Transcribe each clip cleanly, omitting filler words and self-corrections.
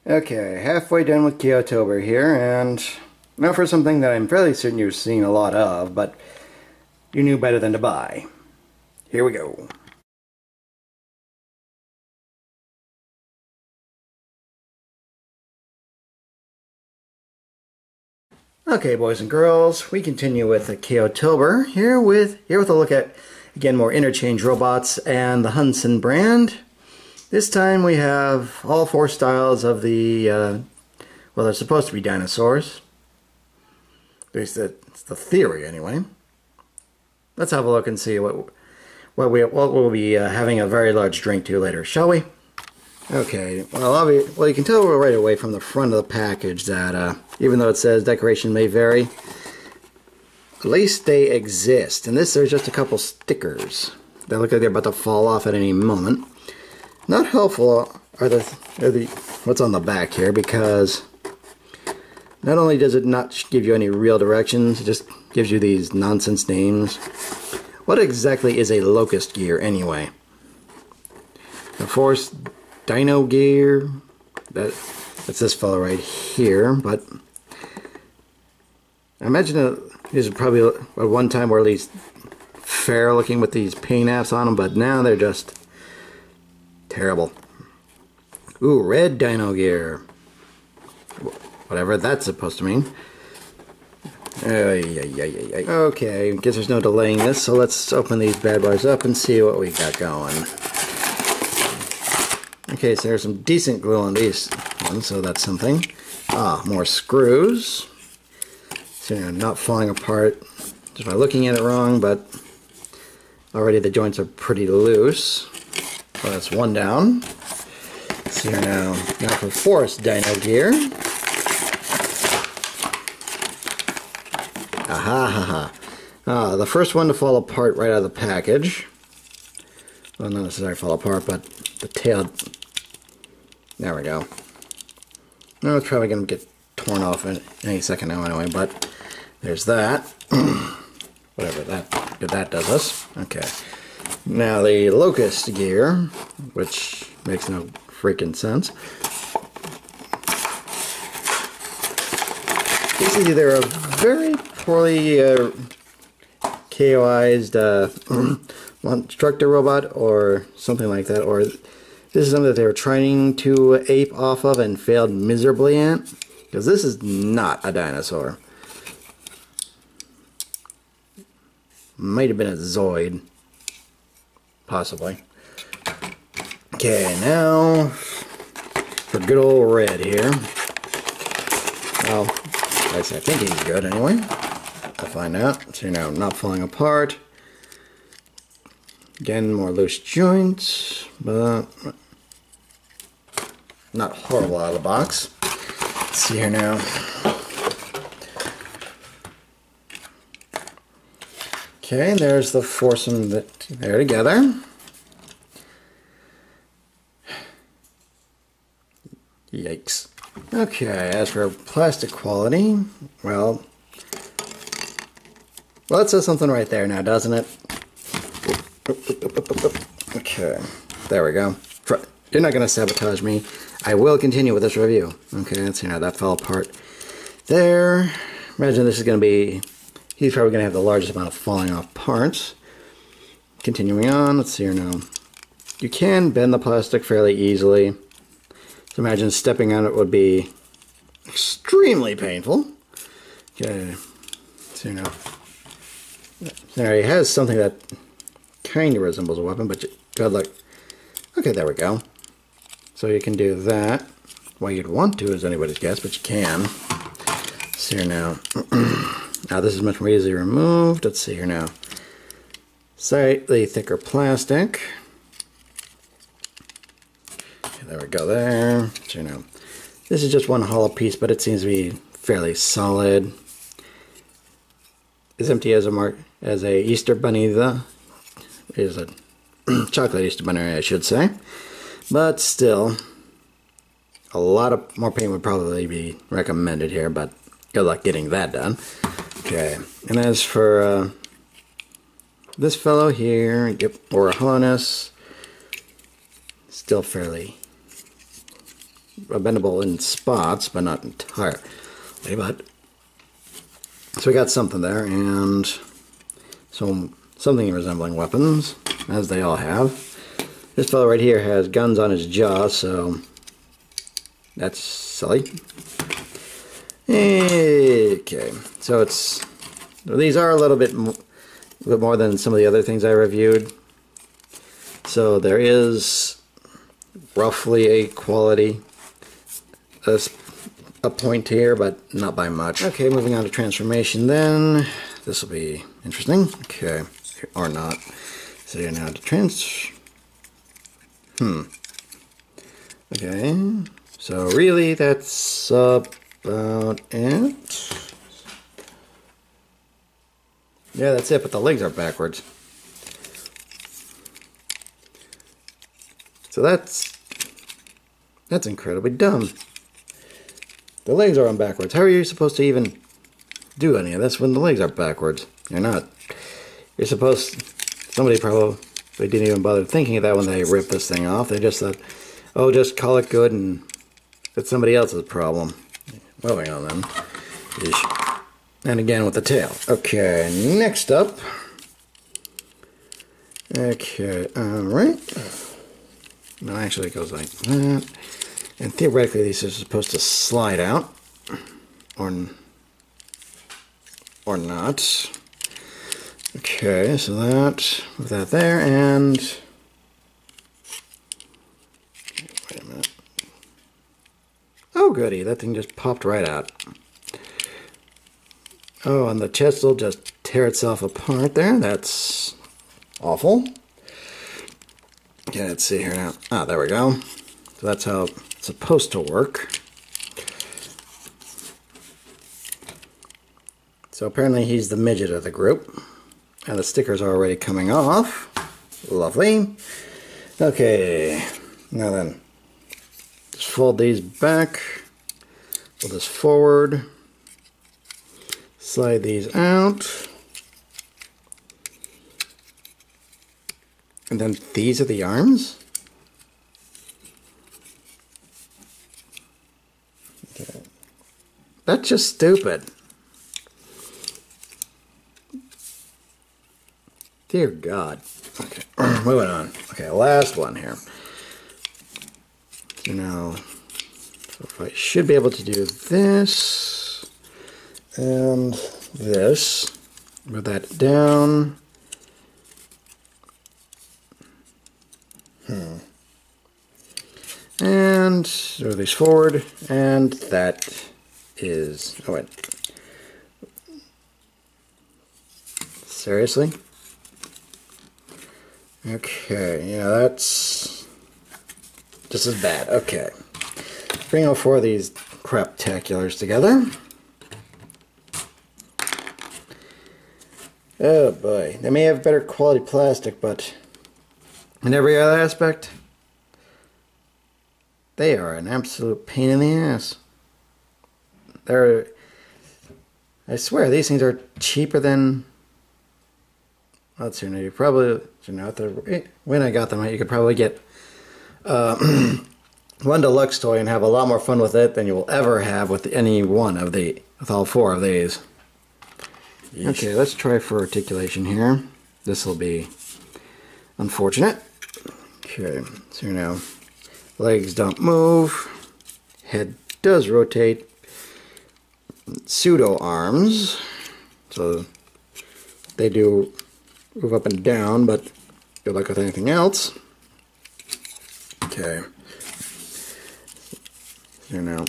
Okay, halfway done with KOtober here, and now for something that I'm fairly certain you've seen a lot of, but you knew better than to buy. Here we go. Okay, boys and girls, we continue with the KOtober here with a look at, again, more interchange robots and the Hunson brand. This time we have all four styles of the, well, they're supposed to be dinosaurs. It's the theory, anyway. Let's have a look and see what we'll be having a very large drink to later, shall we? Okay, well, you can tell right away from the front of the package that even though it says decoration may vary, at least they exist. And there's just a couple stickers that look like they're about to fall off at any moment. Not helpful are the what's on the back here, because not only does it not give you any real directions, it just gives you these nonsense names. What exactly is a locust gear anyway? The Force Dino Gear, that's this fellow right here, but I imagine these are probably at one time were at least fair looking with these paint apps on them, but now they're just terrible. Ooh, red Dino Gear. Whatever that's supposed to mean. Okay, guess there's no delaying this, so let's open these bad boys up and see what we got going. Okay, so there's some decent glue on these ones, so that's something. Ah, more screws. So they're not falling apart just by looking at it wrong, but already the joints are pretty loose. Well, that's one down. So now for Force Dino Gear. Aha, ha. The first one to fall apart right out of the package. Well, not necessarily fall apart, but the tail. There we go. No, it's probably going to get torn off in any second now anyway, but there's that. Whatever that does us. Okay. Now the locust gear, which makes no freaking sense. Basically, they're a very poorly KOized constructor robot or something like that, or this is something that they were trying to ape off of and failed miserably at, because this is not a dinosaur. Might have been a Zoid. Possibly. Okay, now for good old Red here. Well, I think he's good anyway. I'll find out. So, not falling apart. Again, more loose joints, but not horrible out of the box. Let's see here now. Okay, there's the foursome that they're together. Yikes. Okay, as for plastic quality, well, it says something right there now, doesn't it? Okay, there we go. You're not going to sabotage me. I will continue with this review. Okay, let's see now, that fell apart there. Imagine this is going to be, he's probably going to have the largest amount of falling off parts. Continuing on, let's see here now. You can bend the plastic fairly easily. So imagine stepping on it would be extremely painful. Okay, so now, there he has something that kind of resembles a weapon, but good luck. Okay, there we go. So you can do that. Why you'd want to is anybody's guess, but you can. Let's see here now. Now this is much more easily removed. Let's see here now. Slightly thicker plastic. Okay, there we go there. So now, this is just one hollow piece, but it seems to be fairly solid. As empty as a Easter bunny. Is a chocolate Easter bunny, I should say. But still, a lot of more paint would probably be recommended here, but good luck getting that done. Okay, and as for this fellow here, or hollowness, still fairly bendable in spots, but not entirely. But so we got something there, and something resembling weapons, as they all have. This fellow right here has guns on his jaw, so that's silly. Okay, so these are a little bit more than some of the other things I reviewed. So there is roughly a quality a point here, but not by much. Okay, moving on to transformation then. This will be interesting. Okay, or not. So you're now to Okay, so really that's about it. Yeah, that's it, but the legs are backwards. So that's incredibly dumb. The legs are on backwards. How are you supposed to even do any of this when the legs are backwards? You're not. You're supposed... Somebody probably didn't even bother thinking of that when they ripped this thing off. They just thought, oh, just call it good and it's somebody else's problem. Moving on then. Yeesh. And again with the tail. Okay, next up. Okay, alright. No, actually it goes like that. And theoretically these are supposed to slide out. Or not. Okay, so with that there, and... Wait a minute. Oh goody, that thing just popped right out. Oh, and the chest will just tear itself apart there. That's awful. Okay, let's see here now. Ah, there we go. So that's how it's supposed to work. So apparently he's the midget of the group. And the stickers are already coming off. Lovely. Okay, now then. Just fold these back. Fold this forward. Slide these out. And then these are the arms. Okay. That's just stupid. Dear God. Okay, moving on. Okay, last one here. So now, if I should be able to do this. And this, move that down. And move these forward, and that is, oh wait. Seriously? Okay, yeah, that's just as bad. Okay. Bring all four of these craptaculars together. Oh boy, they may have better quality plastic, but in every other aspect, they are an absolute pain in the ass. I swear, these things are cheaper than, let's see, you probably, when I got them, you could probably get one deluxe toy and have a lot more fun with it than you will ever have with any one of with all four of these. Yeesh. Okay, let's try for articulation here. This will be unfortunate. Okay, so now legs don't move, head does rotate, pseudo arms, so they do move up and down, but good luck with anything else. Okay, so now.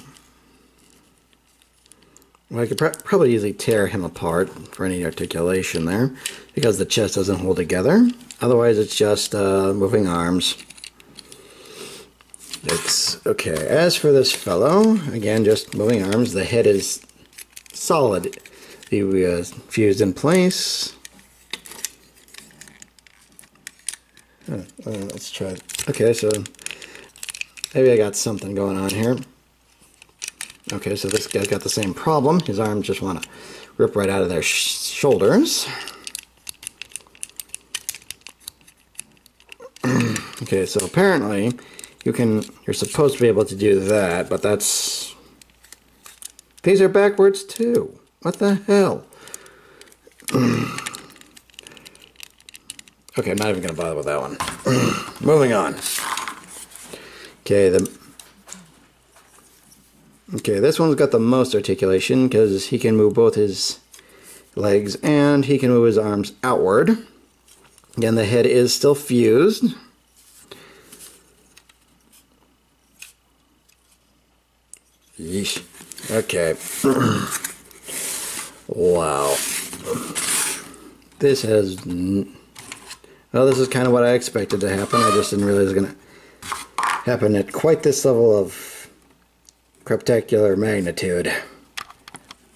Well, I could probably easily tear him apart for any articulation there, because the chest doesn't hold together. Otherwise, it's just moving arms. It's okay. As for this fellow, again, just moving arms. The head is solid. He fused in place. Let's try. Okay, so maybe I got something going on here. Okay, so this guy's got the same problem. His arms just want to rip right out of their shoulders. Okay, so apparently you're supposed to be able to do that, but that's... These are backwards too. What the hell? Okay, I'm not even going to bother with that one. Moving on. Okay, this one's got the most articulation because he can move both his legs and he can move his arms outward. Again, the head is still fused. Yeesh. Okay. Wow. This has... Well, this is kind of what I expected to happen. I just didn't realize it was going to happen at quite this level of creptacular magnitude.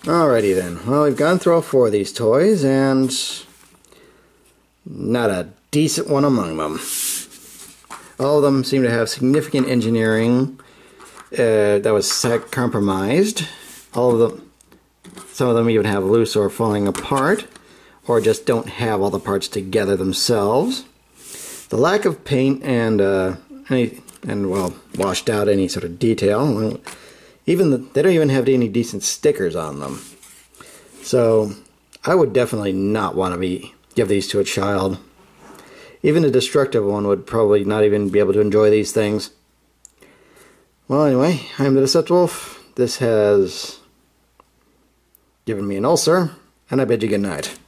Alrighty then. Well, we've gone through all 4 of these toys, and not a decent one among them. All of them seem to have significant engineering that was compromised. All of them, some of them even have loose or falling apart, or just don't have all the parts together themselves. The lack of paint and well, washed out any sort of detail. Well, they don't even have any decent stickers on them. So I would definitely not want to give these to a child. Even a destructive one would probably not even be able to enjoy these things. Well, anyway, I'm the Deceptive Wolf. This has given me an ulcer, and I bid you good night.